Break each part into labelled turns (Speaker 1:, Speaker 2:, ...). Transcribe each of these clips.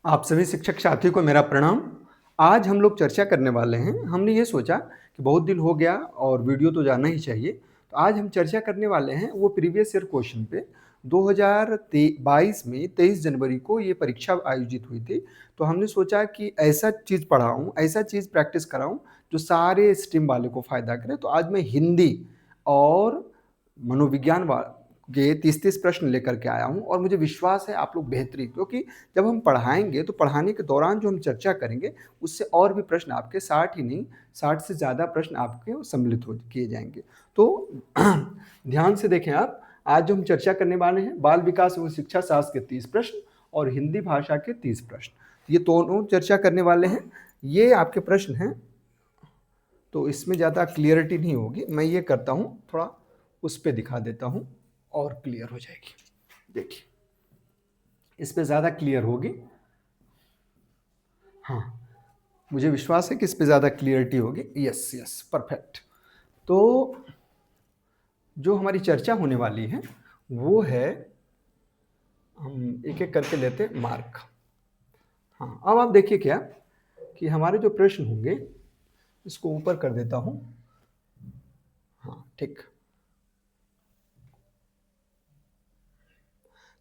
Speaker 1: आप सभी शिक्षक साथियों को मेरा प्रणाम। आज हम लोग चर्चा करने वाले हैं। हमने ये सोचा कि बहुत दिन हो गया और वीडियो तो जाना ही चाहिए। तो आज हम चर्चा करने वाले हैं वो प्रीवियस ईयर क्वेश्चन पे। 2022 में 23 जनवरी को ये परीक्षा आयोजित हुई थी। तो हमने सोचा कि ऐसा चीज़ पढ़ाऊँ, ऐसा चीज़ प्रैक्टिस कराऊँ जो सारे स्ट्रीम वाले को फ़ायदा करे। तो आज मैं हिंदी और मनोविज्ञान के 30-30 प्रश्न लेकर के आया हूँ और मुझे विश्वास है आप लोग बेहतरीन, क्योंकि जब हम पढ़ाएंगे तो पढ़ाने के दौरान जो हम चर्चा करेंगे उससे और भी प्रश्न आपके 60 ही नहीं 60 से ज़्यादा प्रश्न आपके सम्मिलित हो किए जाएंगे। तो ध्यान से देखें आप। आज जो हम चर्चा करने वाले हैं बाल विकास एवं शिक्षा शास्त्र के 30 प्रश्न और हिंदी भाषा के 30 प्रश्न, ये दोनों चर्चा करने वाले हैं। ये आपके प्रश्न हैं तो इसमें ज़्यादा क्लियरिटी नहीं होगी। मैं ये करता हूँ, थोड़ा उस पर दिखा देता हूँ और क्लियर हो जाएगी। देखिए इस पे ज़्यादा क्लियर होगी। हाँ, मुझे विश्वास है कि इस पे ज़्यादा क्लियरिटी होगी। Yes yes, perfect. तो जो हमारी चर्चा होने वाली है वो है, हम एक एक करके लेते मार्क। हाँ, अब आप देखिए क्या कि हमारे जो प्रश्न होंगे, इसको ऊपर कर देता हूँ। हाँ ठीक।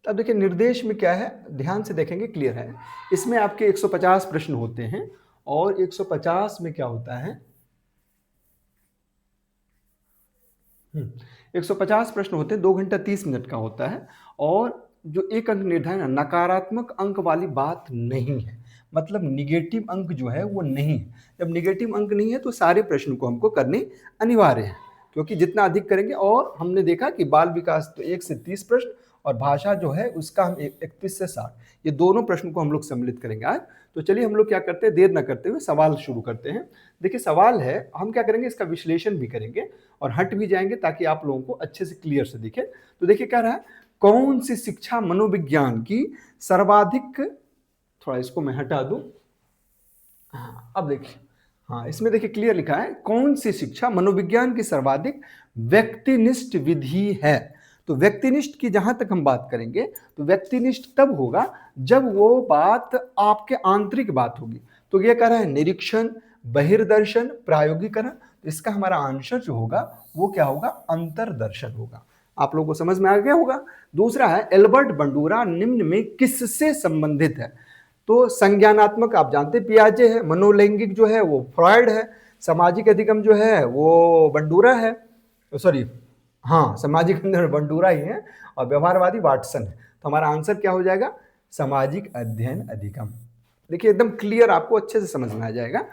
Speaker 1: अब देखिए निर्देश में क्या है, ध्यान से देखेंगे क्लियर है। इसमें आपके 150 प्रश्न होते हैं और 150 में क्या होता है, 150 प्रश्न होते हैं, 2 घंटा 30 मिनट का होता है। और जो एक अंक निर्धारण है, नकारात्मक अंक वाली बात नहीं है, मतलब निगेटिव अंक जो है वो नहीं है। जब निगेटिव अंक नहीं है तो सारे प्रश्न को हमको करने अनिवार्य है, क्योंकि जितना अधिक करेंगे। और हमने देखा कि बाल विकास तो 1 से 30 प्रश्न और भाषा जो है उसका हम 31 से 60, ये दोनों प्रश्न को हम लोग सम्मिलित करेंगे आज। तो चलिए हम लोग क्या करते हैं, देर न करते हुए सवाल शुरू करते हैं। देखिए सवाल है, हम क्या करेंगे, इसका विश्लेषण भी करेंगे और हट भी जाएंगे ताकि आप लोगों को अच्छे से क्लियर से दिखे। तो देखिए क्या रहा है, कौन सी शिक्षा मनोविज्ञान की सर्वाधिक, थोड़ा इसको मैं हटा दूं। हाँ अब देखिए, हाँ इसमें देखिए क्लियर लिखा है, कौन सी शिक्षा मनोविज्ञान की सर्वाधिक व्यक्तिनिष्ठ विधि है। तो व्यक्तिनिष्ठ की जहां तक हम बात करेंगे तो व्यक्तिनिष्ठ तब होगा जब वो बात आपके आंतरिक बात होगी। तो ये कह रहा है निरीक्षण, बहिर्दर्शन, प्रायोगिकरण। तो इसका हमारा आंसर जो होगा वो क्या होगा, अंतर्दर्शन होगा। आप लोगों को समझ में आ गया होगा। दूसरा है, एल्बर्ट बंडूरा निम्न में किससे संबंधित है। तो संज्ञानात्मक आप जानते पियाजे है, मनोलैंगिक जो है वो फ्रॉयड है, सामाजिक अधिगम जो है वो बंडूरा है, सॉरी हाँ सामाजिक अंदर बंडूरा ही है, और व्यवहारवादी वाटसन है। तो हमारा आंसर क्या हो जाएगा, सामाजिक अध्ययन अधिगम। देखिए एकदम क्लियर, आपको अच्छे से समझ में आ जाएगा।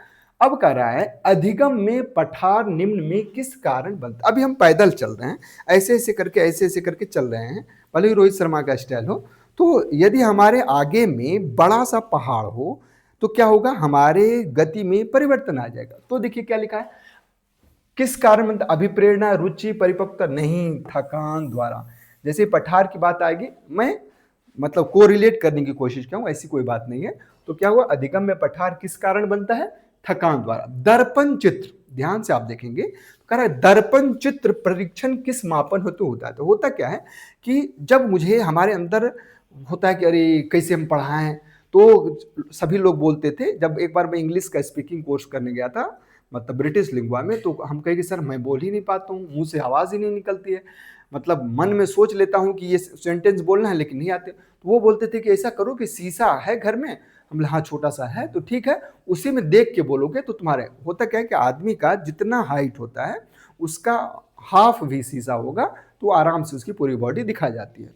Speaker 1: अब कह रहा है अधिगम में पठार निम्न में किस कारण बनता। अभी हम पैदल चल रहे हैं, ऐसे ऐसे करके चल रहे हैं, भले ही रोहित शर्मा का स्टाइल हो। तो यदि हमारे आगे में बड़ा सा पहाड़ हो तो क्या होगा, हमारे गति में परिवर्तन आ जाएगा। तो देखिए क्या लिखा है, किस कारण बनता, अभिप्रेरणा, रुचि, परिपक्वता नहीं, थकान द्वारा। जैसे पठार की बात आएगी, मैं मतलब को रिलेट करने की कोशिश करूं, ऐसी कोई बात नहीं है। तो क्या हुआ, अधिगम में पठार किस कारण बनता है, थकान द्वारा। दर्पण चित्र, ध्यान से आप देखेंगे, कह रहा है दर्पण चित्र परीक्षण किस मापन हेतु होता है। तो होता क्या है कि जब मुझे हमारे अंदर होता है कि अरे कैसे हम पढ़ाएं, तो सभी लोग बोलते थे। जब एक बार मैं इंग्लिश का स्पीकिंग कोर्स करने गया था, मतलब ब्रिटिश लिंगुआ में, तो हम कहे कि सर मैं बोल ही नहीं पाता हूँ, मुंह से आवाज़ ही नहीं निकलती है, मतलब मन में सोच लेता हूँ कि ये सेंटेंस बोलना है लेकिन नहीं आते। तो वो बोलते थे कि ऐसा करो कि शीशा है घर में। हम बोले हाँ छोटा सा है, तो ठीक है, उसी में देख के बोलोगे तो तुम्हारे। होता क्या है कि आदमी का जितना हाइट होता है उसका हाफ भी शीशा होगा, तो आराम से उसकी पूरी बॉडी दिखा जाती है।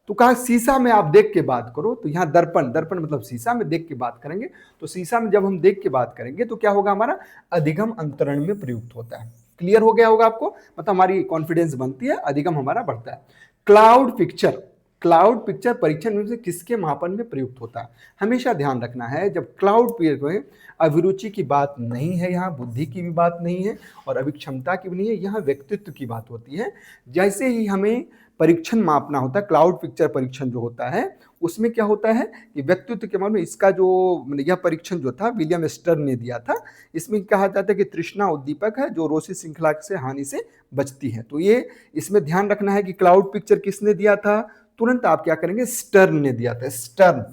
Speaker 1: तो कहा शीशा में आप देख के बात करो। तो यहाँ दर्पण, दर्पण मतलब शीशा में देख के बात करेंगे। तो शीशा में जब हम देख के बात करेंगे तो क्या होगा, हमारा अधिगम अंतरण में प्रयुक्त होता है। क्लियर हो गया होगा आपको, मतलब हमारी कॉन्फिडेंस बनती है, अधिगम हमारा बढ़ता है। क्लाउड पिक्चर, क्लाउड पिक्चर परीक्षण में से किसके मापन में प्रयुक्त होता है। हमेशा ध्यान रखना है, जब क्लाउड पिक्चर, अभिरुचि की बात नहीं है, यहाँ बुद्धि की भी बात नहीं है और अभिक्षमता की भी नहीं है, यहाँ व्यक्तित्व की बात होती है। जैसे ही हमें परीक्षण मापना होता है, क्लाउड पिक्चर परीक्षण जो होता है उसमें क्या होता है कि व्यक्तित्व के मामले में इसका जो यह परीक्षण जो था विलियम स्टर्न ने दिया था। इसमें कहा जाता है कि तृष्णा उद्दीपक है जो रोसी श्रृंखला से हानि से बचती है। तो ये इसमें ध्यान रखना है कि क्लाउड पिक्चर किसने दिया था, तुरंत आप क्या करेंगे, स्टर्न ने दिया था। स्टर्न,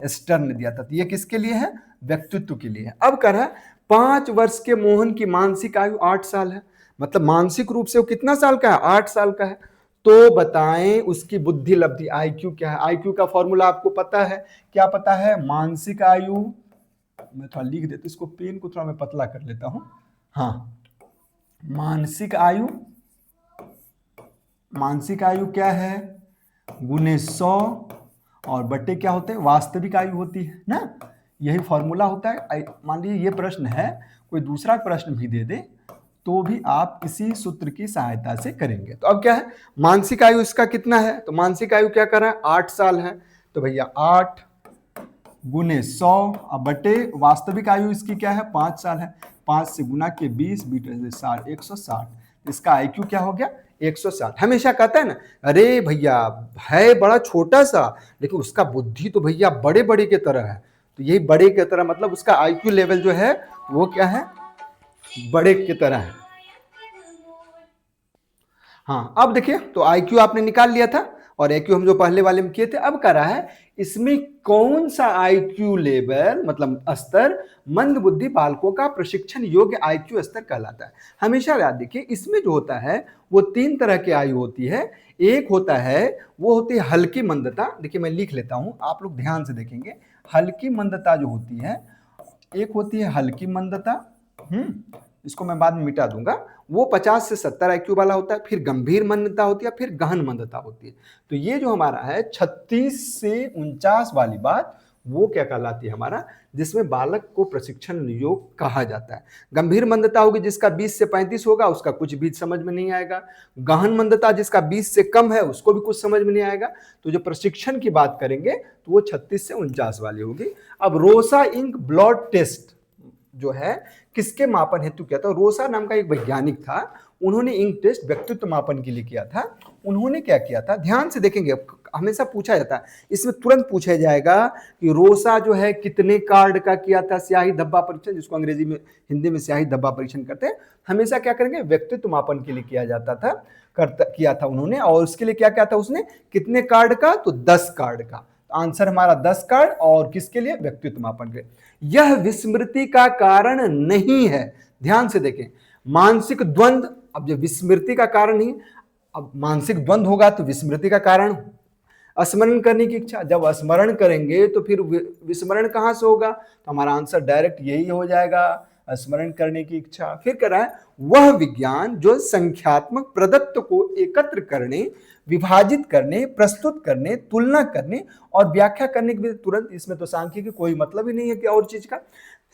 Speaker 1: एस्टर ने दिया था। तो ये किसके लिए है? व्यक्तित्व के लिए है। अब कर रहा है 5 वर्ष के मोहन की मानसिक आयु 8 साल है, मतलब मानसिक रूप से वो कितना साल का है? 8 साल का है। तो बताएं उसकी बुद्धि लब्धि आईक्यू क्या है? आईक्यू का फॉर्मूला आपको पता है, क्या पता है? मानसिक आयु, मैं थोड़ा लिख देता, इसको पेन को थोड़ा मैं पतला कर लेता हूं। हाँ, मानसिक आयु, मानसिक आयु क्या है? गुने 100 और बटे क्या होते हैं? वास्तविक आयु होती है ना। यही फॉर्मूला होता है। मान लीजिए ये प्रश्न है, कोई दूसरा प्रश्न भी दे दे तो भी आप इसी सूत्र की सहायता से करेंगे। तो अब क्या है? मानसिक आयु इसका कितना है? तो मानसिक आयु क्या कर रहा है? 8 साल है। तो भैया 8 गुने 100 अब बटे वास्तविक आयु इसकी क्या है? 5 साल है। 5 से गुना के 20, 20 से 60, 160। इसका आईक्यू क्या हो गया? 160। हमेशा कहता है ना, अरे भैया है बड़ा छोटा सा लेकिन उसका बुद्धि तो भैया बड़े बड़े के तरह है। तो यही बड़े के तरह मतलब उसका आईक्यू लेवल जो है वो क्या है? बड़े की तरह है। हाँ, अब देखिए तो आईक्यू आपने निकाल लिया था और आईक्यू हम जो पहले वाले में किए थे। अब कह रहा है इसमें कौन सा आईक्यू लेवल मतलब स्तर मंद बुद्धि बालकों का प्रशिक्षण योग्य आईक्यू स्तर कहलाता है। हमेशा याद देखिए इसमें जो होता है वो 3 तरह की आयु होती है। एक होता है वो होती है हल्की मंदता। देखिए मैं लिख लेता हूं, आप लोग ध्यान से देखेंगे। हल्की मंदता जो होती है, एक होती है हल्की मंदता, इसको मैं बाद में मिटा दूंगा, वो 50 से 70 आईक्यू वाला होता है। फिर गंभीर मंदता होती है, फिर गहन मंदता होती है। तो ये जो हमारा है 36 से 49 वाली बात वो क्या कहलाती है हमारा, जिसमें बालक को प्रशिक्षण योग कहा जाता है। गंभीर मंदता होगी जिसका 20 से 35 होगा, उसका कुछ भी समझ में नहीं आएगा। गहन मंदता जिसका 20 से कम है उसको भी कुछ समझ में नहीं आएगा। तो जो प्रशिक्षण की बात करेंगे तो वो 36 से 49 वाली होगी। अब रोसा इंक ब्लड टेस्ट जो है किसके मापन हेतु किया था? रोसा नाम का एक वैज्ञानिक था, उन्होंने इंक टेस्ट व्यक्तित्व मापन के लिए किया था। उन्होंने क्या किया था? ध्यान से देखेंगे, हमेशा पूछा जाता है, इसमें तुरंत पूछा जाएगा कि रोसा जो है कितने कार्ड का किया था स्याही धब्बा परीक्षण, जिसको अंग्रेजी में हिंदी में स्याही धब्बा परीक्षण करते हैं। हमेशा क्या करेंगे? व्यक्तित्व मापन के लिए किया जाता था, किया था उन्होंने। और उसके लिए क्या किया था उसने? कितने कार्ड का? तो 10 कार्ड का। आंसर हमारा 10 कार्ड। और किसके लिए? व्यक्तित्व मापन के। यह विस्मृति का कारण नहीं है। ध्यान से देखें, मानसिक द्वंद्व, अब जब विस्मृति का कारण नहीं, अब मानसिक द्वंद्व होगा तो विस्मृति का कारण। स्मरण करने की इच्छा, जब स्मरण करेंगे तो फिर विस्मरण कहां से होगा? तो हमारा आंसर डायरेक्ट यही हो जाएगा, स्मरण करने की इच्छा। फिर कह रहा है वह विज्ञान जो संख्यात्मक प्रदत्त को एकत्र करने, विभाजित करने, प्रस्तुत करने, तुलना करने और व्याख्या करने के तुरंत, इसमें तो सांख्यिकी कोई मतलब ही नहीं है कि और चीज का,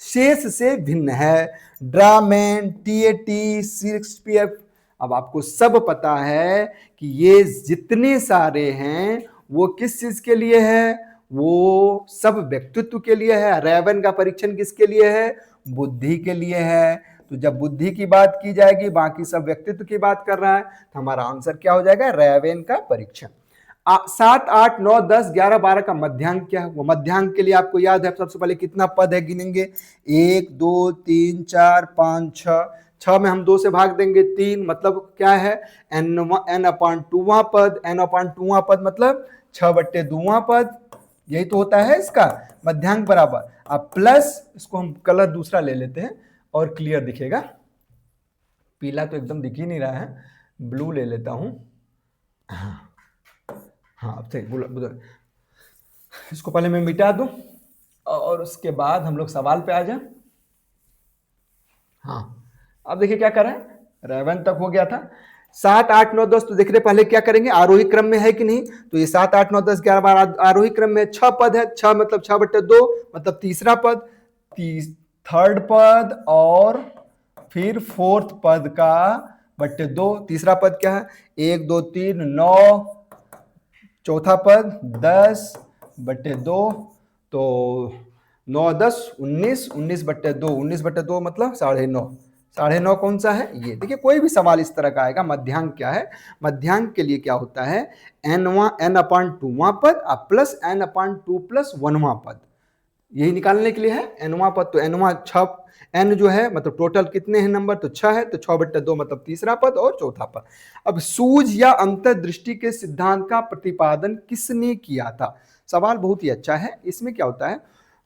Speaker 1: शेष से भिन्न है। ड्रामेन, टीएटी, शेक्सपियर, अब आपको सब पता है कि ये जितने सारे हैं वो किस चीज के लिए है? वो सब व्यक्तित्व के लिए है। रैवन का परीक्षण किसके लिए है? बुद्धि के लिए है। तो जब बुद्धि की बात की जाएगी, बाकी सब व्यक्तित्व की बात कर रहा है, तो हमारा आंसर क्या हो जाएगा? रैवन का परीक्षण। 7, 8, 9, 10, 11, 12 का मध्यांक क्या है? वो मध्यांक के लिए आपको याद है सबसे पहले कितना पद है गिनेंगे? 1, 2, 3, 4, 5, 6। 6 में हम 2 से भाग देंगे 3, मतलब क्या है? n/2वां पद। n/2वां पद मतलब 6/2वां पद। यही तो होता है इसका मध्यांक बराबर। अब प्लस, इसको हम कलर दूसरा ले लेते हैं और क्लियर दिखेगा। पीला तो एकदम दिख ही नहीं रहा है, ब्लू ले लेता हूं। हाँ अब सही, इसको पहले मैं मिटा दूं और उसके बाद हम लोग सवाल पे आ जाए। हाँ, अब देखिए क्या कर रहा है, रेवन तक हो गया था। 7, 8, 9, 10 तो देख रहे पहले क्या करेंगे, आरोही क्रम में है कि नहीं? तो ये 7, 8, 9, 10, 11, 12 आरोही क्रम में। 6 पद है, 6 मतलब 6/2 मतलब तीसरा पद, थर्ड पद और फिर फोर्थ पद का बट्टे 2। तीसरा पद क्या है? 1, 2, 3, 9। चौथा पद 10/2, तो 9, 10, 19, 19/2, 19/2 मतलब 9.5। 9.5 कौन सा है? ये देखिए, कोई भी सवाल इस तरह का आएगा, मध्यांक क्या है? मध्यांक के लिए क्या होता है? n/2वां पद प्लस n/2 + 1वां पद, यही निकालने के लिए है। nवां पद, तो nवां 6, n जो है मतलब टोटल कितने हैं नंबर? तो 6 है, तो 6/2 मतलब तीसरा पद और चौथा पद। अब सूझ या अंतर्दृष्टि के सिद्धांत का प्रतिपादन किसने किया था? सवाल बहुत ही अच्छा है। इसमें क्या होता है,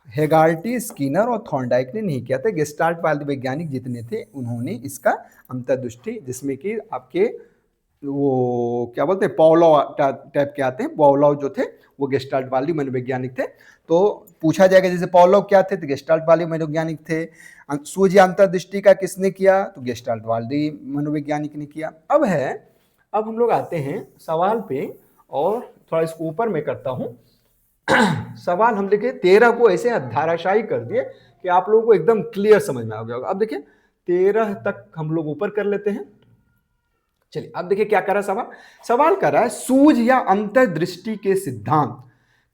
Speaker 1: हेगार्टी, स्किनर और थॉर्नडाइक ने नहीं किया था, गेस्टाल्ट वाले वैज्ञानिक जितने थे उन्होंने इसका अंतर्दृष्टि, जिसमें कि आपके वो क्या बोलते हैं पॉवलोव टाइप के आते हैं, पॉवलोव जो थे वो गेस्टाल्ट वाली मनोवैज्ञानिक थे। तो पूछा जाएगा जैसे पॉवलोव क्या थे, तो गेस्टाल्ट वाले मनोवैज्ञानिक थे। सूझ या अंतर्दृष्टि का किसने किया, तो गेस्टाल्ट वाले मनोवैज्ञानिक ने किया। अब हम लोग आते हैं सवाल पे, और थोड़ा इसको ऊपर में करता हूं। सवाल हम लिखे 13 को ऐसे धाराशायी कर दिए कि आप लोगों को एकदम क्लियर समझ में आ गया होगा। अब देखिए 13 तक हम लोग ऊपर कर लेते हैं। चलिए अब देखिए क्या कर रहा है सवाल। सवाल कर रहा है सूझ या अंतर्दृष्टि के सिद्धांत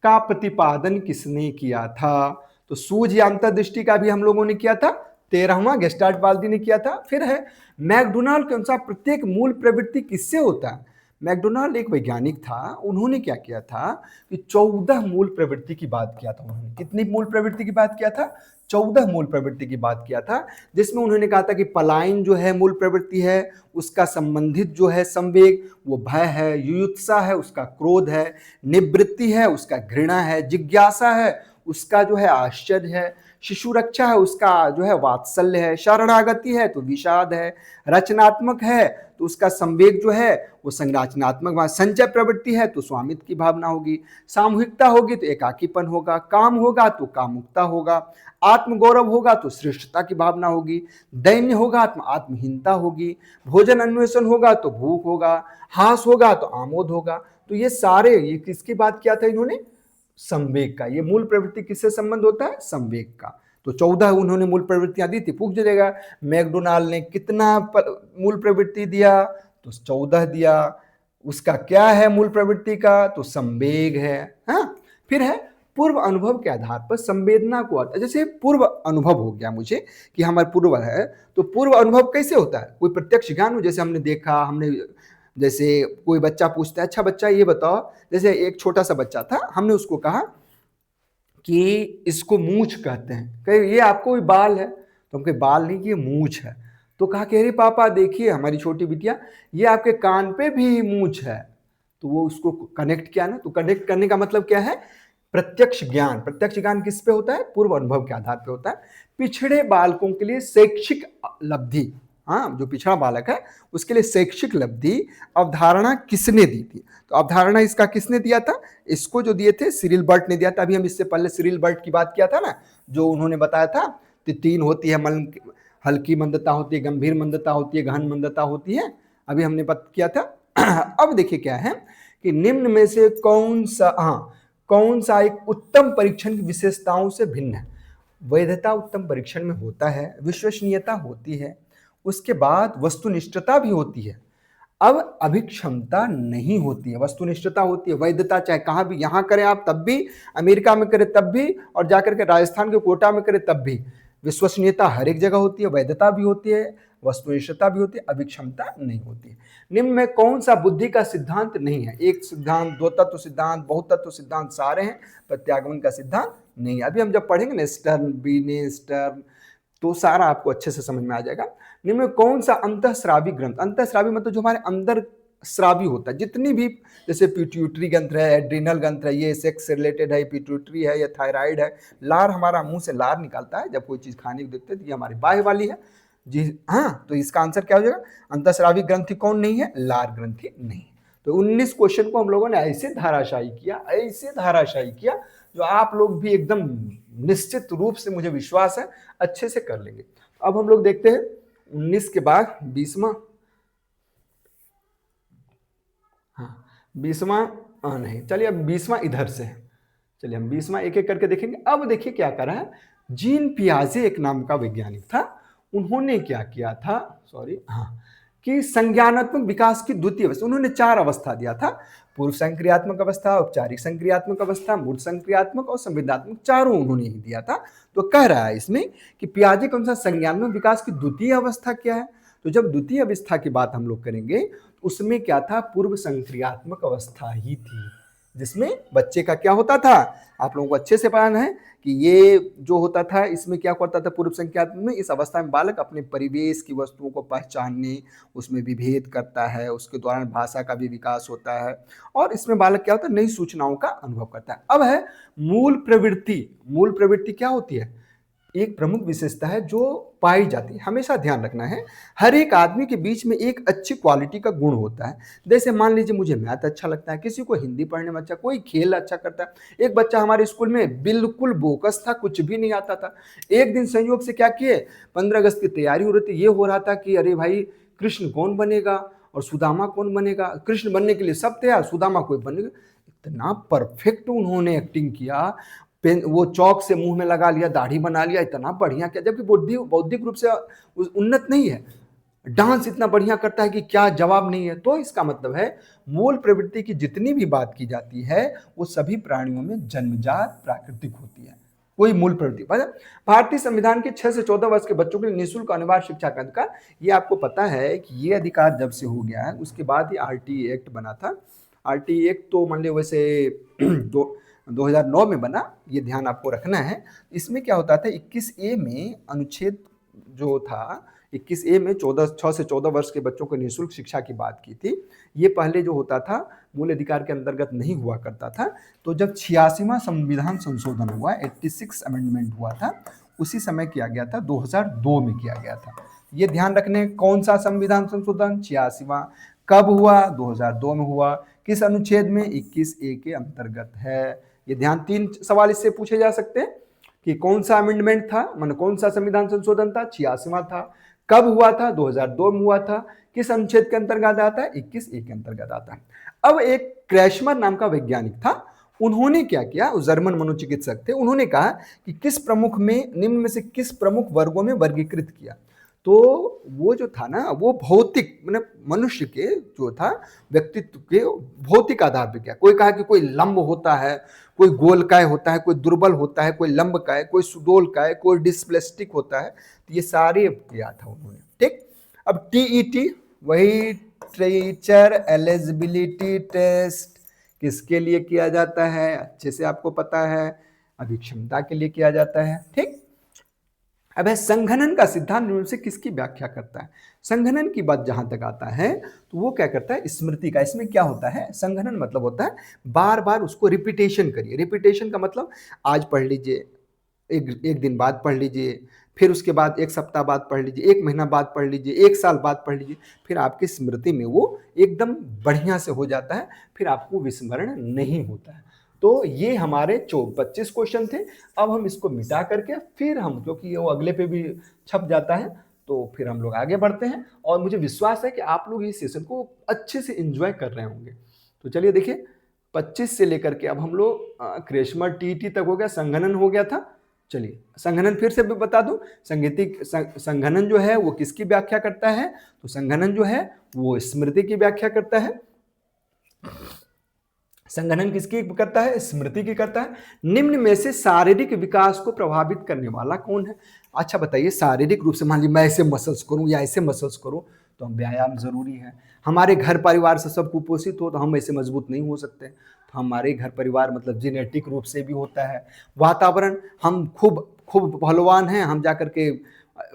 Speaker 1: का प्रतिपादन किसने किया था। तो सूझ या अंतर्दृष्टि का भी हम लोगों ने किया था, 13वां गेस्टाल्ट बाल्दी ने किया था। फिर है मैकडोनाल्ड के अनुसार प्रत्येक मूल प्रवृत्ति किससे होता है। मैकडोनाल्ड एक वैज्ञानिक था, उन्होंने क्या किया था कि 14 मूल प्रवृत्ति की बात किया था। उन्होंने कितनी मूल प्रवृत्ति की बात किया था, 14 मूल प्रवृत्ति की बात किया था, जिसमें उन्होंने कहा था कि पलायन जो है मूल प्रवृत्ति है, उसका संबंधित जो है संवेग वो भय है, युयुत्सा है उसका क्रोध है, निवृत्ति है उसका घृणा है, जिज्ञासा है उसका जो है आश्चर्य है, शिशु रक्षा है उसका जो है वात्सल्य है, शरणागति है तो विषाद है, रचनात्मक है तो उसका संवेग जो है वो संरचनात्मक, संचय प्रवृत्ति है तो स्वामित्व की भावना होगी, सामूहिकता होगी तो एकाकीपन होगा, काम होगा तो कामुकता होगा, आत्मगौरव होगा तो श्रेष्ठता की भावना होगी, दैन्य होगा तो आत्महीनता होगी, भोजन अन्वेषण होगा तो भूख होगा, हास होगा तो आमोद होगा। तो ये सारे, ये किसकी बात किया था इन्होंने, संवेग का। ये मूल प्रवृत्ति किससे संबंध होता है, संवेग का। तो 14 उन्होंने मूल प्रवृत्तियां दी थी। पूछ जाएगा मैकडोनाल्ड ने कितना मूल प्रवृत्ति दिया, तो 14 दिया। उसका क्या है मूल प्रवृत्ति का, तो संवेग है। हाँ, फिर है पूर्व अनुभव के आधार पर संवेदना को, जैसे पूर्व अनुभव हो गया मुझे कि हमारे पूर्व है, तो पूर्व अनुभव कैसे होता है, कोई प्रत्यक्ष ज्ञान हो, जैसे हमने देखा, हमने जैसे कोई बच्चा पूछता है अच्छा बच्चा ये बताओ, जैसे एक छोटा सा बच्चा था, हमने उसको कहा कि इसको मूंछ कहते हैं, कहे ये आपको भी बाल है, तो हम कहे बाल नहीं, ये मूंछ है। तो कहा कि अरे पापा देखिए हमारी छोटी बिटिया, ये आपके कान पे भी मूंछ है। तो वो उसको कनेक्ट किया ना, तो कनेक्ट करने का मतलब क्या है, प्रत्यक्ष ज्ञान। प्रत्यक्ष ज्ञान किस पे होता है, पूर्व अनुभव के आधार पे होता है। पिछड़े बालकों के लिए शैक्षिक लब्धि, हाँ जो पिछड़ा बालक है उसके लिए शैक्षिक लब्धि अवधारणा किसने दी थी, तो अवधारणा इसका किसने दिया था, इसको जो दिए थे सिरिल बर्ट ने दिया था। अभी हम इससे पहले सिरिल बर्ट की बात किया था ना, जो उन्होंने बताया था कि 3 होती है, हल्की मंदता होती है, गंभीर मंदता होती है, गहन मंदता होती है, अभी हमने बात किया था। अब देखिए क्या है कि निम्न में से कौन सा एक उत्तम परीक्षण की विशेषताओं से भिन्न है। वैधता उत्तम परीक्षण में होता है, विश्वसनीयता होती है, उसके बाद वस्तुनिष्ठता भी होती है। अब अभिक्षमता नहीं होती है, वस्तुनिष्ठता होती है। वैधता चाहे कहाँ भी, यहाँ करें आप तब भी, अमेरिका में करें तब भी, और जाकर के राजस्थान के कोटा में करें तब भी। विश्वसनीयता हर एक जगह होती है, वैधता भी होती है, वस्तुनिष्ठता भी होती है, अभिक्षमता नहीं होती है। निम्न में कौन सा बुद्धि का सिद्धांत नहीं है, एक सिद्धांत, दो तत्व सिद्धांत, बहुतत्व सिद्धांत सारे हैं, प्रत्यागमन का सिद्धांत नहीं है। अभी हम जब पढ़ेंगे ना स्टर्न, बीने, स्टर्न, तो सारा आपको अच्छे से समझ में आ जाएगा। निम्न में कौन सा अंतःस्रावी ग्रंथ, अंतःस्रावी मतलब जो हमारे अंदर स्रावी होता है, जितनी भी जैसे पिट्यूटरी ग्रंथ है, एड्रिनल ग्रंथ है, ये सेक्स से रिलेटेड है, पिट्यूटरी है या थायराइड है, लार हमारा मुंह से लार निकालता है जब कोई चीज खाने को देते हैं, तो ये हमारी बाह्य वाली है जी। हाँ, तो इसका आंसर क्या हो जाएगा, अंतःस्रावी ग्रंथि कौन नहीं है, लार ग्रंथि नहीं। तो 19 क्वेश्चन को हम लोगों ने ऐसे धाराशायी किया जो आप लोग भी एकदम निश्चित रूप से, मुझे विश्वास है, अच्छे से कर लेंगे। अब हम लोग देखते हैं 19 के बाद 20वां, हाँ 20वां नहीं, चलिए अब 20वां इधर से है। चलिए हम 20वां एक एक करके देखेंगे। अब देखिए क्या कर रहा है, जीन पियाजे एक नाम का वैज्ञानिक था, उन्होंने क्या किया था, कि संज्ञानात्मक विकास की द्वितीय अवस्था, उन्होंने 4 अवस्था दिया था, पूर्व संक्रियात्मक अवस्था, औपचारिक संक्रियात्मक अवस्था, मूल संक्रियात्मक और संवेदनात्मक, चारों उन्होंने ही दिया था। तो कह रहा है इसमें कि पियाजे के अनुसार संज्ञानात्मक विकास की द्वितीय अवस्था क्या है। तो जब द्वितीय अवस्था की बात हम लोग करेंगे तो उसमें क्या था, पूर्व संक्रियात्मक अवस्था ही थी, जिसमें बच्चे का क्या होता था, आप लोगों को अच्छे से पता है कि ये जो होता था इसमें क्या करता था, पूर्व संख्यात्मक में इस अवस्था में बालक अपने परिवेश की वस्तुओं को पहचानने, उसमें विभेद करता है, उसके दौरान भाषा का भी विकास होता है और इसमें बालक क्या होता है, नई सूचनाओं का अनुभव करता है। अब है मूल प्रवृत्ति। मूल प्रवृत्ति क्या होती है, एक प्रमुख विशेषता है जो पाई जाती है, हमेशा ध्यान रखना है। हर एक आदमी के बीच में एक अच्छी क्वालिटी का गुण होता है। जैसे मान लीजिए मुझे मैथ अच्छा लगता है, किसी को हिंदी पढ़ने में अच्छा, कोई खेल अच्छा करता है। एक बच्चा हमारे स्कूल में बिल्कुल बोकस था, कुछ भी नहीं आता था। एक दिन संयोग से क्या किए, 15 अगस्त की तैयारी हो रही थी, ये हो रहा था कि अरे भाई कृष्ण कौन बनेगा और सुदामा कौन बनेगा। कृष्ण बनने के लिए सब तैयार, सुदामा कोई बनेगा। इतना परफेक्ट उन्होंने एक्टिंग किया, पेन वो चौक से मुंह में लगा लिया, दाढ़ी बना लिया, इतना बढ़िया किया, जबकि बौद्धिक रूप से उन्नत नहीं है, डांस इतना बढ़िया करता है कि क्या जवाब नहीं है। तो इसका मतलब है मूल प्रवृत्ति की जितनी भी बात की जाती है वो सभी प्राणियों में जन्मजात प्राकृतिक होती है, कोई मूल प्रवृत्ति। भारतीय संविधान के 6 से 14 वर्ष के बच्चों के लिए निःशुल्क अनिवार्य शिक्षा का अधिकार, ये आपको पता है कि ये अधिकार जब से हो गया है उसके बाद ही आरटी एक्ट बना था। आरटी एक्ट तो मान लो वैसे 2009 में बना, ये ध्यान आपको रखना है। इसमें क्या होता था, 21A में अनुच्छेद जो था, 21A में 6 से 14 वर्ष के बच्चों को निःशुल्क शिक्षा की बात की थी। ये पहले जो होता था मूल अधिकार के अंतर्गत नहीं हुआ करता था। तो जब 86वां संविधान संशोधन हुआ, 86 अमेंडमेंट हुआ था, उसी समय किया गया था, 2002 में किया गया था। ये ध्यान रखने, कौन सा संविधान संशोधन, 86वां। कब हुआ, 2002 में हुआ। किस अनुच्छेद में, 21A के अंतर्गत है। ये ध्यान, 3 सवाल इससे पूछे जा सकते हैं कि कौन सा अमेंडमेंट था, मान कौन सा संविधान संशोधन था, 86वां था। कब हुआ था, 2002 में हुआ था। किस अनुच्छेद के अंतर्गत आता है, 21A के अंतर्गत आता है। अब एक क्रैशमर नाम का वैज्ञानिक था, उन्होंने क्या किया, जर्मन मनोचिकित्सक थे, उन्होंने कहा कि किस प्रमुख में, निम्न में से किस प्रमुख वर्गों में वर्गीकृत किया। तो वो जो था ना, वो भौतिक मतलब मनुष्य के जो था व्यक्तित्व के भौतिक आधार पर किया। कोई कहा कि कोई लंब होता है, कोई गोलकाय होता है, कोई दुर्बल होता है, कोई लंबकाय, कोई सुडोलकाय, कोई डिस्प्लेस्टिक होता है। तो ये सारे किया था उन्होंने, ठीक। अब टीईटी, वही टीचर एलिजिबिलिटी टेस्ट, किसके लिए किया जाता है, अच्छे से आपको पता है, अभिक्षमता के लिए किया जाता है, ठीक। अब है संघनन का सिद्धांत निम्न से किसकी व्याख्या करता है। संघनन की बात जहां तक आता है तो वो क्या करता है, स्मृति का। इसमें क्या होता है, संघनन मतलब होता है बार बार उसको रिपीटेशन करिए। रिपीटेशन का मतलब आज पढ़ लीजिए, एक दिन बाद पढ़ लीजिए, फिर उसके बाद एक सप्ताह बाद पढ़ लीजिए, एक महीना बाद पढ़ लीजिए, एक साल बाद पढ़ लीजिए, फिर आपकी स्मृति में वो एकदम बढ़िया से हो जाता है, फिर आपको विस्मरण नहीं होता है। तो ये हमारे 25 क्वेश्चन थे। अब हम इसको मिटा करके फिर हम, क्योंकि वो अगले पे भी छप जाता है, तो फिर हम लोग आगे बढ़ते हैं और मुझे विश्वास है कि आप लोग इस सेशन को अच्छे से एंजॉय कर रहे होंगे। तो चलिए देखिए, 25 से लेकर के अब हम लोग क्रैशमर टीटी तक हो गया, संघनन हो गया था। चलिए संघनन फिर से बता दूं, संगीतिक संघनन जो है वो किसकी व्याख्या करता है, तो संघनन जो है वो स्मृति की व्याख्या करता है। संघनन किसकी करता है, स्मृति की करता है। निम्न में से शारीरिक विकास को प्रभावित करने वाला कौन है। अच्छा बताइए, शारीरिक रूप से मान लीजिए मैं ऐसे मसल्स करूं या ऐसे मसल्स करूं तो हम व्यायाम जरूरी है। हमारे घर परिवार से सब कुपोषित हो तो हम ऐसे मजबूत नहीं हो सकते। तो हमारे घर परिवार मतलब जेनेटिक रूप से भी होता है। वातावरण, हम खूब पहलवान हैं, हम जाकर के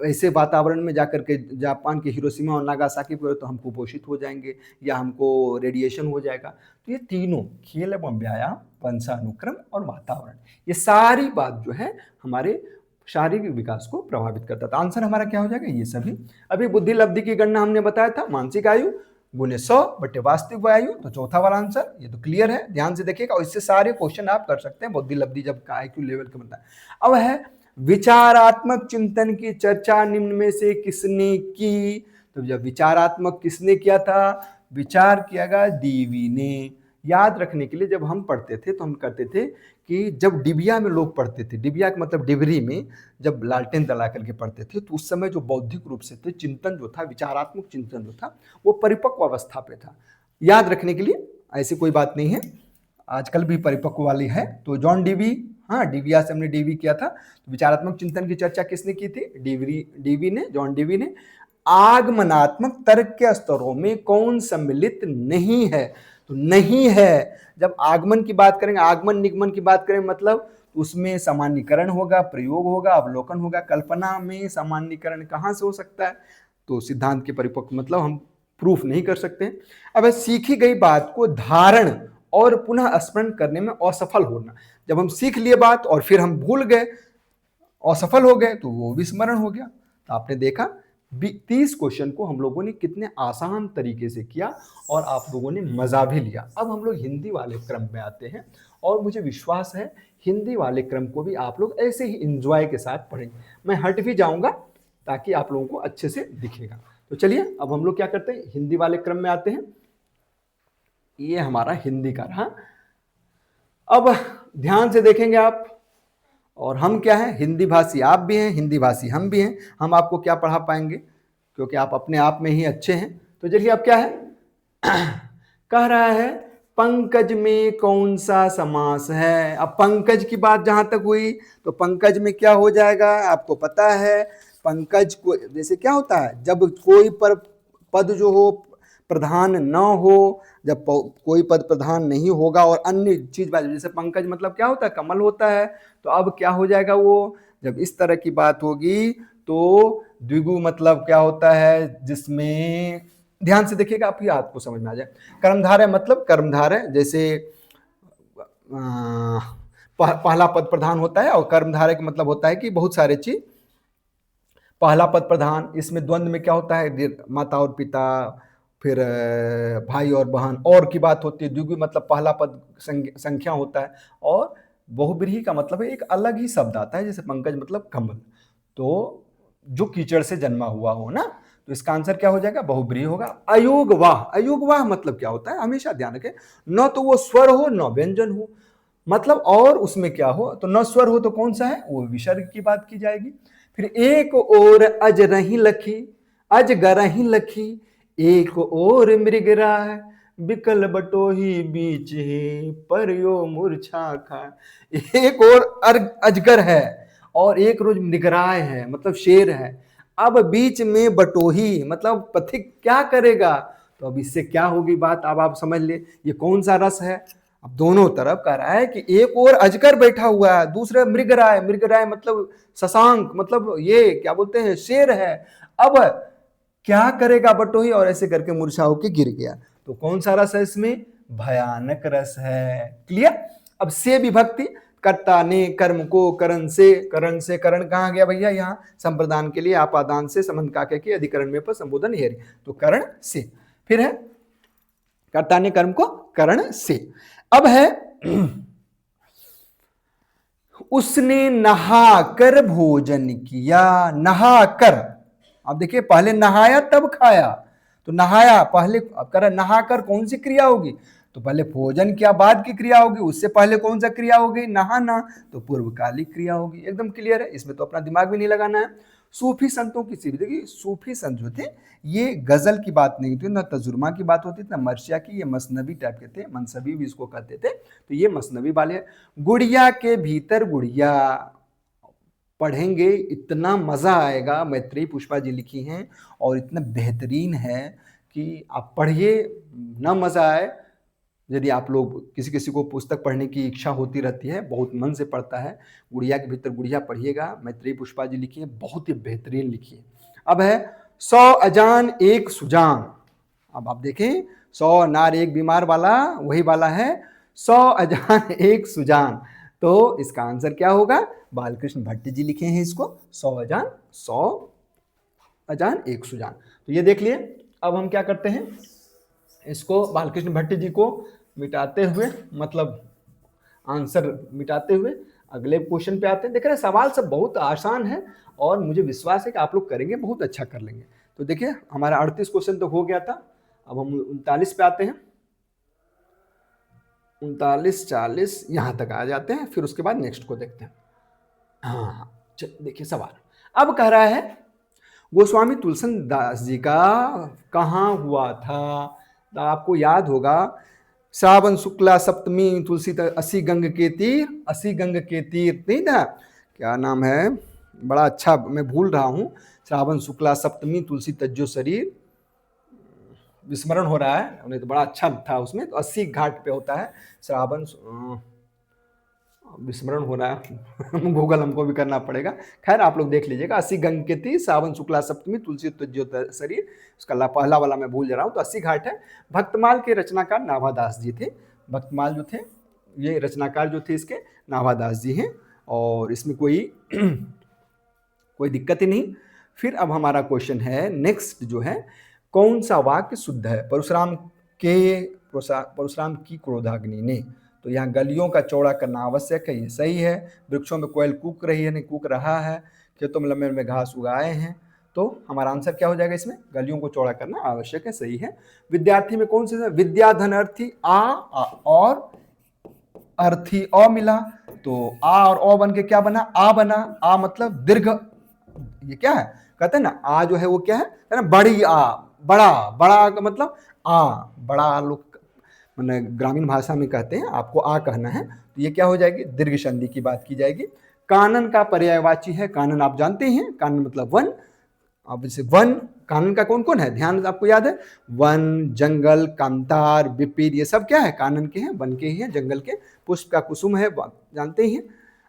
Speaker 1: ऐसे वातावरण में जाकर के जापान के हिरोशिमा और नागासाकी पर तो हम कुपोषित हो जाएंगे या हमको रेडिएशन हो जाएगा। तो ये तीनों, खेल एवं व्यायाम, वंशानुक्रम और वातावरण, ये सारी बात जो है हमारे शारीरिक विकास को प्रभावित करता था। आंसर हमारा क्या हो जाएगा, ये सभी। अभी बुद्धि लब्धि की गणना हमने बताया था, मानसिक आयु गुने 100 बटे वास्तविक आयु, तो चौथा वाला आंसर ये तो क्लियर है, ध्यान से देखिएगा। और इससे सारे क्वेश्चन आप कर सकते हैं, बुद्धि लब्धि जब का IQ लेवल का बनता है। अब है विचारात्मक चिंतन की चर्चा निम्न में से किसने की। तो जब विचारात्मक किसने किया था, विचार किया गया डीवी ने। याद रखने के लिए जब हम पढ़ते थे तो हम करते थे कि जब डिबिया में लोग पढ़ते थे, डिबिया का मतलब डिबरी में जब लालटेन जला करके पढ़ते थे, तो उस समय जो बौद्धिक रूप से थे, चिंतन जो था, विचारात्मक चिंतन जो था, वो परिपक्व अवस्था पे था। याद रखने के लिए ऐसी कोई बात नहीं है, आजकल भी परिपक्व वाली है। तो जॉन डीवी, हाँ डिबिया से हमने डीवी किया था। तो विचारात्मक चिंतन की चर्चा किसने की थी, डीवी ने, जॉन डीवी ने। आगमनात्मक तर्क के स्तरों में कौन सम्मिलित नहीं है, तो नहीं है। जब आगमन की बात करेंगे, आगमन निगमन की बात करें, मतलब उसमें सामान्यीकरण होगा, प्रयोग होगा, अवलोकन होगा। कल्पना में सामान्यीकरण कहाँ से हो सकता है? तो सिद्धांत के परिपक्व मतलब हम प्रूफ नहीं कर सकते। अब सीखी गई बात को धारण और पुनः स्मरण करने में असफल होना। जब हम सीख लिए बात और फिर हम भूल गए, असफल हो गए, तो वो विस्मरण हो गया। तो आपने देखा 30 क्वेश्चन को हम लोगों ने कितने आसान तरीके से किया और आप लोगों ने मजा भी लिया। अब हम लोग हिंदी वाले क्रम में आते हैं और मुझे विश्वास है हिंदी वाले क्रम को भी आप लोग ऐसे ही एंजॉय के साथ पढ़ेंगे। मैं हट भी जाऊंगा ताकि आप लोगों को अच्छे से दिखेगा। तो चलिए अब हम लोग क्या करते हैं, हिंदी वाले क्रम में आते हैं। ये हमारा हिंदी का रहा। अब ध्यान से देखेंगे आप, और हम क्या है, हिंदी भाषी आप भी हैं, हिंदी भाषी हम भी हैं। हम आपको क्या पढ़ा पाएंगे क्योंकि आप अपने आप में ही अच्छे हैं। तो चलिए अब क्या है कह रहा है पंकज में कौन सा समास है। अब पंकज की बात जहां तक हुई तो पंकज में क्या हो जाएगा आपको पता है। पंकज को जैसे क्या होता है, जब कोई पर पद जो हो प्रधान न हो, जब कोई पद प्रधान नहीं होगा और अन्य चीज बात, जैसे पंकज मतलब क्या होता है, कमल होता है। तो अब क्या हो जाएगा, वो जब इस तरह की बात होगी तो द्विगु मतलब क्या होता है, जिसमें ध्यान से देखिएगा आप ही आपको समझ में आ जाए। कर्मधारय मतलब कर्मधारय, जैसे पहला पद प्रधान होता है और कर्मधारय का मतलब होता है कि बहुत सारे चीज। पहला पद प्रधान, इसमें द्वंद्व में क्या होता है, माता और पिता, फिर भाई और बहन, और की बात होती है। द्विगु मतलब पहला पद संख्या होता है, और बहुब्रीहि का मतलब है एक अलग ही शब्द आता है, जैसे पंकज मतलब कमल, तो जो कीचड़ से जन्मा हुआ हो ना, तो इसका आंसर क्या हो जाएगा, बहुब्रीहि होगा। अयोगवाह, अयोगवाह मतलब क्या होता है, हमेशा ध्यान रखें, न तो वो स्वर हो न व्यंजन हो, मतलब और उसमें क्या हो, तो न स्वर हो तो कौन सा है, वो विसर्ग की बात की जाएगी। फिर एक और अज रही लखी, अज गरही लखी, एक और मृगराय, बिकल बटोही बीच ही पर यो मूर्छा खा। एक और अजगर है और एक रोज मृगराय है, मतलब शेर है। अब बीच में बटोही मतलब पथिक क्या करेगा, तो अब इससे क्या होगी बात, अब आप समझ ले ये कौन सा रस है। अब दोनों तरफ कह रहा है कि एक और अजगर बैठा हुआ है, दूसरा मृगराय, मृगराय मतलब शशांक, मतलब ये क्या बोलते हैं, शेर है। अब क्या करेगा बटोही, और ऐसे करके मूर्छा होके गिर गया। तो कौन सा रस है इसमें, भयानक रस है। क्लियर। अब से विभक्ति, कर्ता ने कर्म को करण से, करण से, करण कहाँ गया भैया, यहाँ संप्रदान के लिए आपादान से संबंध काके के अधिकरण में पर संबोधन हेरी, तो करण से। फिर है कर्ता ने कर्म को करण से। अब है उसने नहाकर भोजन किया, नहाकर, अब देखिए पहले नहाया तब खाया, तो नहाया पहले, अब कर नहाकर कौन सी क्रिया होगी, तो पहले भोजन किया बाद की क्रिया होगी, उससे पहले कौन सा क्रिया होगी, नहाना, तो पूर्वकालिक क्रिया होगी। एकदम क्लियर है, इसमें तो अपना दिमाग भी नहीं लगाना है। सूफी संतों की सीधी, देखिए सूफी संत जो थे ये गजल की बात नहीं थी, ना तजुर्मा की बात होती थी, ना मर्शिया की, ये मसनवी टाइप के थे, मनसबी भी इसको कहते थे, तो ये मसनवी वाले। गुड़िया के भीतर गुड़िया पढ़ेंगे, इतना मज़ा आएगा। मैत्रेयी पुष्पा जी लिखी हैं और इतना बेहतरीन है कि आप पढ़िए, ना मज़ा आए। यदि आप लोग किसी किसी को पुस्तक पढ़ने की इच्छा होती रहती है, बहुत मन से पढ़ता है, गुड़िया के भीतर गुड़िया पढ़िएगा, मैत्रेयी पुष्पा जी लिखी है, बहुत ही बेहतरीन लिखी है। अब है 100 अजान एक सुजान। अब आप देखें 100 नार एक बीमार वाला वही वाला है, 100 अजान एक सुजान, तो इसका आंसर क्या होगा, बालकृष्ण भट्ट जी लिखे हैं इसको, 100 अजान एक सुजान। तो ये देख लिए। अब हम क्या करते हैं, इसको बालकृष्ण भट्ट जी को मिटाते हुए, मतलब आंसर मिटाते हुए अगले क्वेश्चन पे आते हैं। देख रहे हैं सवाल सब बहुत आसान है और मुझे विश्वास है कि आप लोग करेंगे, बहुत अच्छा कर लेंगे। तो देखिए हमारा 38 क्वेश्चन तो हो गया था, अब हम 39 पे आते हैं। 39 40 यहाँ तक आ जाते हैं, फिर उसके बाद नेक्स्ट को देखते हैं। हाँ देखिए सवाल अब कह रहा है गोस्वामी तुलसीदास जी का कहाँ हुआ था, तो आपको याद होगा श्रावण शुक्ला सप्तमी तुलसी 80 गंग के तीर, 80 गंग के तीर नहीं था, क्या नाम है, बड़ा अच्छा मैं भूल रहा हूँ, श्रावण शुक्ला सप्तमी तुलसी तज्जो शरीर, विस्मरण हो रहा है, उन्हें तो बड़ा अच्छा था उसमें। तो 80 घाट पे होता है श्रावण, विस्मरण हो रहा है गूगल हमको भी करना पड़ेगा। खैर आप लोग देख लीजिएगा, 80 गंगकेती सावन शुक्ला सप्तमी तुलसी शरीर, उसका पहला वाला मैं भूल जा रहा हूँ। तो 80 घाट है। भक्तमाल के रचनाकार नाभादास जी थे। भक्तमाल जो थे, ये रचनाकार जो थे इसके नाभादास जी हैं, और इसमें कोई कोई दिक्कत ही नहीं। फिर अब हमारा क्वेश्चन है नेक्स्ट जो है, कौन सा वाक्य शुद्ध है? परशुराम की क्रोधाग्नि ने, तो यहाँ गलियों का चौड़ा करना आवश्यक है, ये सही है। वृक्षों में कोयल कूक रही है, नहीं कूक रहा है। खेतों में लंबे लंबे घास उगाए हैं। तो हमारा आंसर क्या हो जाएगा इसमें? गलियों को चौड़ा करना आवश्यक है, सही है। विद्यार्थी में कौन से? विद्याधन अर्थी आ और अर्थी अ मिला, तो आ और अ बन के क्या बना? आ बना। आ मतलब दीर्घ, ये क्या है कहते हैं ना, आ जो है वो क्या है ना, बड़ी आ, बड़ा, बड़ा का मतलब आ, बड़ा लोग मैंने ग्रामीण भाषा में कहते हैं, आपको आ कहना है। तो ये क्या हो जाएगी? दीर्घ संधि की बात की जाएगी। कानन का पर्यायवाची है, कानन आप जानते हैं, कानन मतलब वन। अब जैसे वन, कानन का कौन कौन है? ध्यान आपको याद है, वन, जंगल, कांतार, विपिर, ये सब क्या है? कानन के हैं, वन के ही हैं, जंगल के। पुष्प का कुसुम है, जानते ही हैं।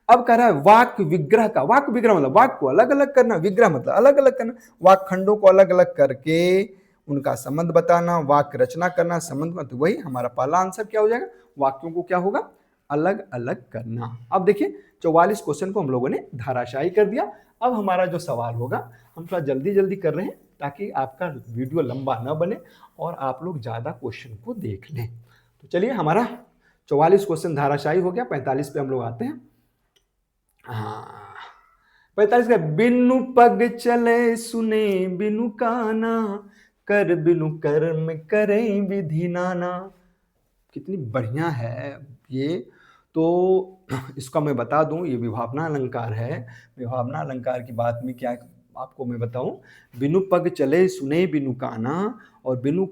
Speaker 1: अब कह रहा है वाक्य विग्रह का। वाक्य विग्रह मतलब वाक्य को अलग अलग करना, विग्रह मतलब अलग अलग करना। वाक्य खंडों को अलग अलग करके उनका संबंध बताना, वाक्य रचना करना, संबंध। तो वही हमारा पहला आंसर क्या हो जाएगा? वाक्यों को क्या होगा? अलग अलग करना। अब देखिए 44 क्वेश्चन को हम लोगों ने धाराशायी कर दिया। अब हमारा जो सवाल होगा, हम थोड़ा जल्दी जल्दी कर रहे हैं ताकि आपका वीडियो लंबा न बने और आप लोग ज्यादा क्वेश्चन को देख लें। तो चलिए, हमारा 44 क्वेश्चन धाराशायी हो गया। 45 पे हम लोग आते हैं। 45 का, बिनु पग चले सुने बिनु काना, कर बिनु कर्म करे विधि नाना। कितनी बढ़िया है ये। तो इसका मैं बता दूं, ये विभावना अलंकार है। विभावना अलंकार की बात में क्या आपको मैं बताऊं, बिनु पग चले सुने बिनु काना और बिनु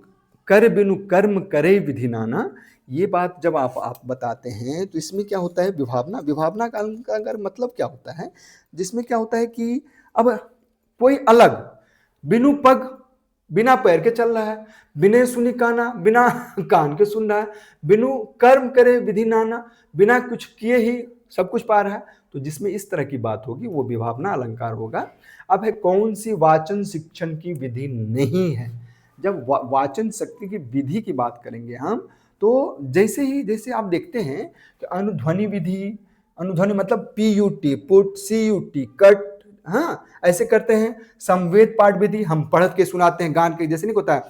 Speaker 1: कर्म करे विधि नाना। ये बात जब आप बताते हैं तो इसमें क्या होता है? विभावना, विभावना का अगर मतलब क्या होता है, जिसमें क्या होता है कि अब कोई अलग, बिनु पग बिना पैर के चल रहा है, बिना सुनी काना बिना कान के सुन रहा है, बिनु कर्म करे विधि नाना, बिना कुछ किए ही सब कुछ पा रहा है। तो जिसमें इस तरह की बात होगी वो विभावना अलंकार होगा। अब है कौन सी वाचन शिक्षण की विधि नहीं है? जब वाचन शक्ति की विधि की बात करेंगे हम, तो जैसे आप देखते हैं कि अनुध्वनि विधि, अनुध्वनि मतलब PUT पुट, CUT कट, हाँ ऐसे करते हैं। संवेद पाठ विधि हम पढ़ के सुनाते हैं, गान के जैसे नहीं होता है,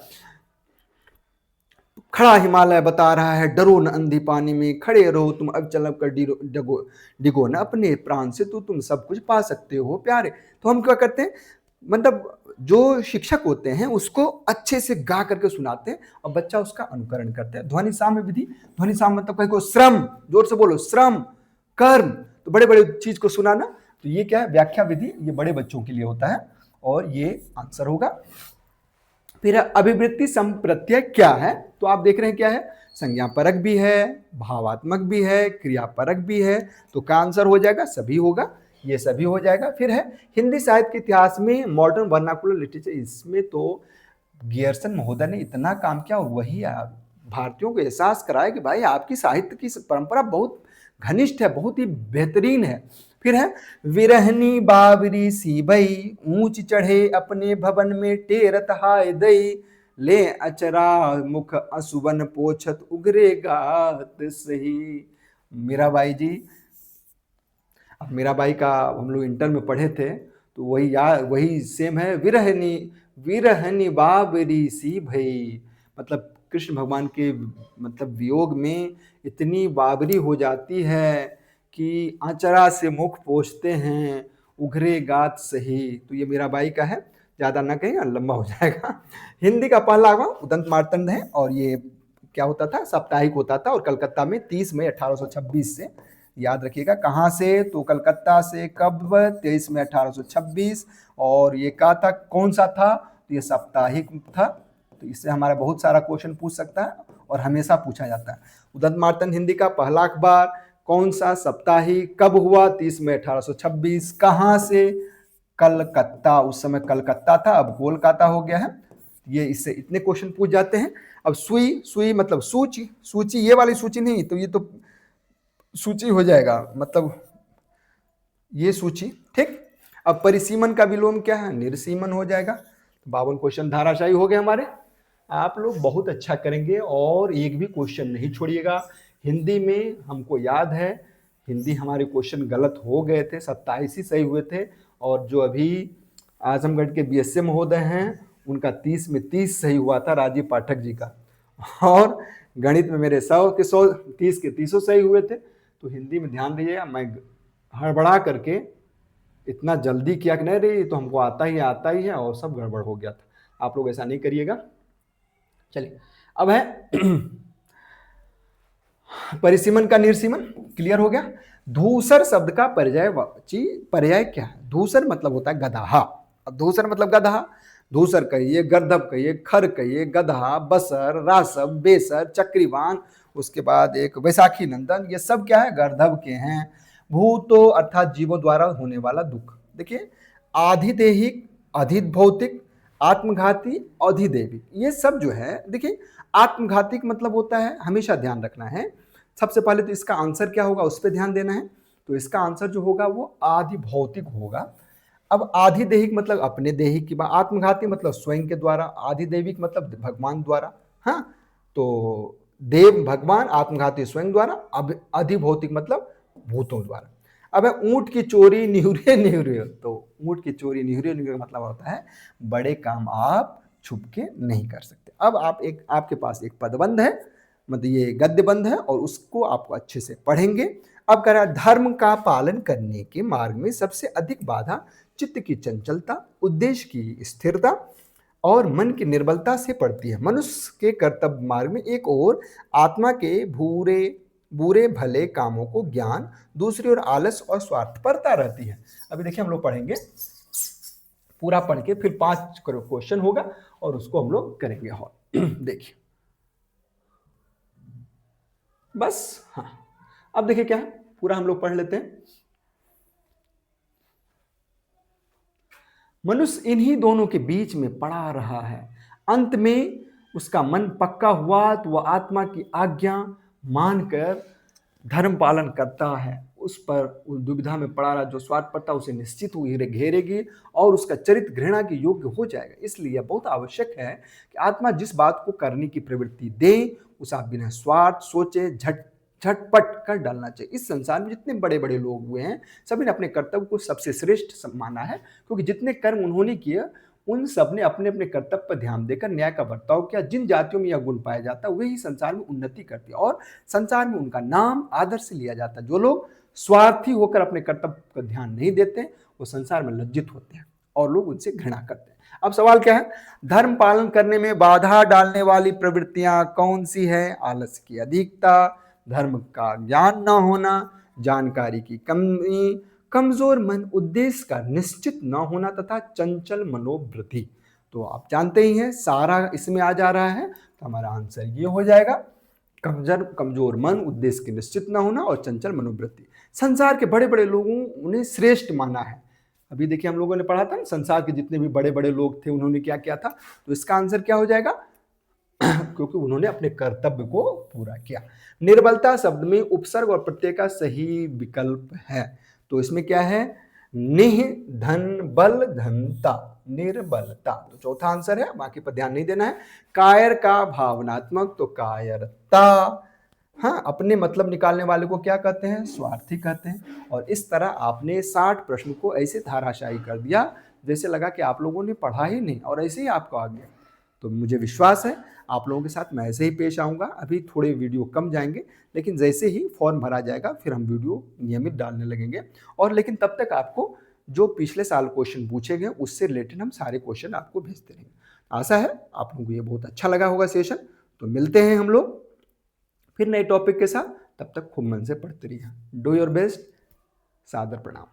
Speaker 1: खड़ा हिमालय बता रहा है डरो न अंधी पानी में, खड़े रहो तुम अब चल कर डिगो न अपने प्राण से, तो तुम सब कुछ पा सकते हो प्यारे। तो हम क्या करते हैं, मतलब जो शिक्षक होते हैं उसको अच्छे से गा करके सुनाते हैं और बच्चा उसका अनुकरण करता है। ध्वनि साम्य विधि, ध्वनि साम्य मतलब कहीं को श्रम, जोर से बोलो, श्रम, कर्म, तो बड़े बड़े चीज को सुनाना। तो ये क्या है? व्याख्या विधि, ये बड़े बच्चों के लिए होता है और ये आंसर होगा। फिर अभिवृत्ति संप्रत्यय क्या है? तो आप देख रहे हैं क्या है? संज्ञा परक भी है, भावात्मक भी है, क्रिया परक भी है। तो क्या आंसर हो जाएगा? सभी होगा, ये सभी हो जाएगा। फिर है हिंदी साहित्य के इतिहास में मॉडर्न वर्नाकुलर लिटरेचर, इसमें तो गियर्सन महोदय ने इतना काम किया, वही भारतीयों को एहसास कराया कि भाई आपकी साहित्य की परंपरा बहुत घनिष्ठ है, बहुत ही बेहतरीन है। फिर है विरहनी बावरी सी बई, ऊंच चढ़े अपने भवन में टेरत हाय दई, ले अचरा मुख असुवन पोछत उगरे गात सही। मीराबाई जी, अब मीराबाई का हम लोग इंटर में पढ़े थे तो वही सेम है। विरहनी विरहनी बाबरी सी भई, मतलब कृष्ण भगवान के मतलब वियोग में इतनी बाबरी हो जाती है कि आंचरा से मुख पोंछते हैं, उघरे गात सही। तो ये मीराबाई का है, ज़्यादा ना कहेंगे लंबा हो जाएगा। हिंदी का पहला उदंत मार्तंड है और ये क्या होता था? साप्ताहिक होता था और कलकत्ता में 30 मई 1826 से, याद रखिएगा कहाँ से, तो कलकत्ता से। कब? 23 मई 1826। और ये क्या था, कौन सा था? तो ये साप्ताहिक था। तो इससे हमारा बहुत सारा क्वेश्चन पूछ सकता है और हमेशा पूछा जाता है। उदंत मार्तंड हिंदी का पहला अखबार, कौन सा? साप्ताहिक। कब हुआ? 30 मई 1826। कहाँ से? कलकत्ता। उस समय कलकत्ता था, अब कोलकाता हो गया है। ये इससे इतने क्वेश्चन पूछ जाते हैं। अब सुई, सुई मतलब सूची, सूची ये वाली सूची नहीं, तो ये तो सूची हो जाएगा, मतलब ये सूची, ठीक। अब परिसीमन का विलोम क्या है, निर्सीमन हो जाएगा। 52 क्वेश्चन धाराशायी हो गए हमारे। आप लोग बहुत अच्छा करेंगे और एक भी क्वेश्चन नहीं छोड़िएगा। हिंदी में हमको याद है, हिंदी हमारे क्वेश्चन गलत हो गए थे, 27 ही सही हुए थे, और जो अभी आजमगढ़ के बीएसए महोदय हैं उनका 30 में 30 सही हुआ था, राजीव पाठक जी का। और गणित में मेरे 100 के 100, 30 के 30 सही हुए थे। तो हिंदी में ध्यान दीजिएगा, मैं हड़बड़ा करके इतना जल्दी किया कि नहीं रे तो हमको आता ही है, और सब गड़बड़ हो गया था। आप लोग ऐसा नहीं करिएगा। चलिए, अब है परिसीमन का निर्सीमन, क्लियर हो गया। धूसर शब्द का पर्याय क्या है? धूसर मतलब होता है गधा। अब धूसर मतलब गधा, धूसर कहिए, गर्दभ कहिए, खर कहिए, गधा, बसर, रासव, बेसर, चक्रीवान, उसके बाद एक वैशाखी नंदन, ये सब क्या है? गर्दभ के हैं। भूतो अर्थात जीवों द्वारा होने वाला दुख। देखिए, आधिदेहिक, अधिभौतिक, आत्मघाती, अधिदैविक, ये सब जो है, देखिए आत्मघाती मतलब होता है, हमेशा ध्यान रखना है। सबसे पहले तो इसका आंसर क्या होगा उस पर ध्यान देना है। तो इसका आंसर जो होगा वो आधि भौतिक होगा। अब आधिदैहिक मतलब अपने देहिक की बात, आत्मघाती मतलब स्वयं के द्वारा, आधिदैविक मतलब भगवान द्वारा। हाँ, तो देव भगवान, आत्मघाती स्वयं द्वारा, अब अधिभौतिक मतलब भूतों द्वारा। अब ऊंट की चोरी निहुरे निहुरे, तो ऊंट की चोरी निहुरे निहुरे मतलब होता है बड़े काम आप छुप के नहीं कर सकते। अब आपके पास एक पदबंध है, मतलब ये गद्य बंध है, और उसको आपको अच्छे से पढ़ेंगे। अब कह रहा है, धर्म का पालन करने के मार्ग में सबसे अधिक बाधा चित्त की चंचलता, उद्देश्य की स्थिरता और मन की निर्बलता से पड़ती है। मनुष्य के कर्तव्य मार्ग में एक ओर आत्मा के बुरे भले कामों को ज्ञान, दूसरी ओर आलस और स्वार्थपरता रहती है। अभी देखिए हम लोग पढ़ेंगे, पूरा पढ़ के फिर 5 क्वेश्चन होगा और उसको हम लोग करेंगे। और देखिए बस, हाँ, अब देखिए क्या है, पूरा हम लोग पढ़ लेते हैं। मनुष्य इन्हीं दोनों के बीच में पड़ा रहा है। अंत में उसका मन पक्का हुआ तो वह आत्मा की आज्ञा मानकर धर्म पालन करता है। उस पर उस दुविधा में पड़ा रहा जो स्वार्थपरता उसे निश्चित हुई घेरेगी और उसका चरित्र घृणा के योग्य हो जाएगा। इसलिए बहुत आवश्यक है कि आत्मा जिस बात को करने की प्रवृत्ति दे उसे आप बिना स्वार्थ सोचे झटपट कर डालना चाहिए। इस संसार में जितने बड़े बड़े लोग हुए हैं सभी ने अपने कर्तव्य को सबसे श्रेष्ठ माना है, क्योंकि जितने कर्म उन्होंने किए उन सब ने अपने अपने कर्तव्य पर ध्यान देकर न्याय का बर्ताव किया। जिन जातियों में यह गुण पाया जाता है वही संसार में उन्नति करती है और संसार में उनका नाम आदर से लिया जाता है। जो लोग स्वार्थी होकर अपने कर्तव्य पर ध्यान नहीं देते वो संसार में लज्जित होते हैं और लोग उनसे घृणा करते हैं। अब सवाल क्या है, धर्म पालन करने में बाधा डालने वाली प्रवृत्तियां कौन सी है? आलस्य की अधिकता, धर्म का ज्ञान न होना, जानकारी की कमी, कमजोर मन, उद्देश्य का निश्चित न होना तथा चंचल मनोवृत्ति। तो आप जानते ही हैं सारा इसमें आ जा रहा है, तो हमारा आंसर ये हो जाएगा, कमजोर मन, उद्देश्य के निश्चित न होना और चंचल मनोवृत्ति। संसार के बड़े बड़े लोगों उन्हें श्रेष्ठ माना है। अभी देखिए हम लोगों ने पढ़ा था ना, संसार के जितने भी बड़े बड़े लोग थे उन्होंने क्या किया था, तो इसका आंसर क्या हो जाएगा क्योंकि उन्होंने अपने कर्तव्य को पूरा किया। निर्बलता शब्द में उपसर्ग और प्रत्यय का सही विकल्प है, तो इसमें क्या है, निह धन बल धनता, निर्बलता। तो चौथा आंसर है, बाकी पर ध्यान नहीं देना है। कायर का भावनात्मक, तो कायरता। हाँ, अपने मतलब निकालने वाले को क्या कहते हैं? स्वार्थी कहते हैं। और इस तरह आपने 60 प्रश्न को ऐसे धाराशायी कर दिया जैसे लगा कि आप लोगों ने पढ़ा ही नहीं और ऐसे ही आपको आ गया। तो मुझे विश्वास है आप लोगों के साथ मैं ऐसे ही पेश आऊँगा। अभी थोड़े वीडियो कम जाएंगे, लेकिन जैसे ही फॉर्म भरा जाएगा फिर हम वीडियो नियमित डालने लगेंगे। और लेकिन तब तक आपको जो पिछले साल क्वेश्चन पूछे गए उससे रिलेटेड हम सारे क्वेश्चन आपको भेजते रहेंगे। आशा है आप लोगों को ये बहुत अच्छा लगा होगा सेशन। तो मिलते हैं हम लोग फिर नए टॉपिक के साथ, तब तक खूब मन से पढ़ते रहिए। Do your best. सादर प्रणाम।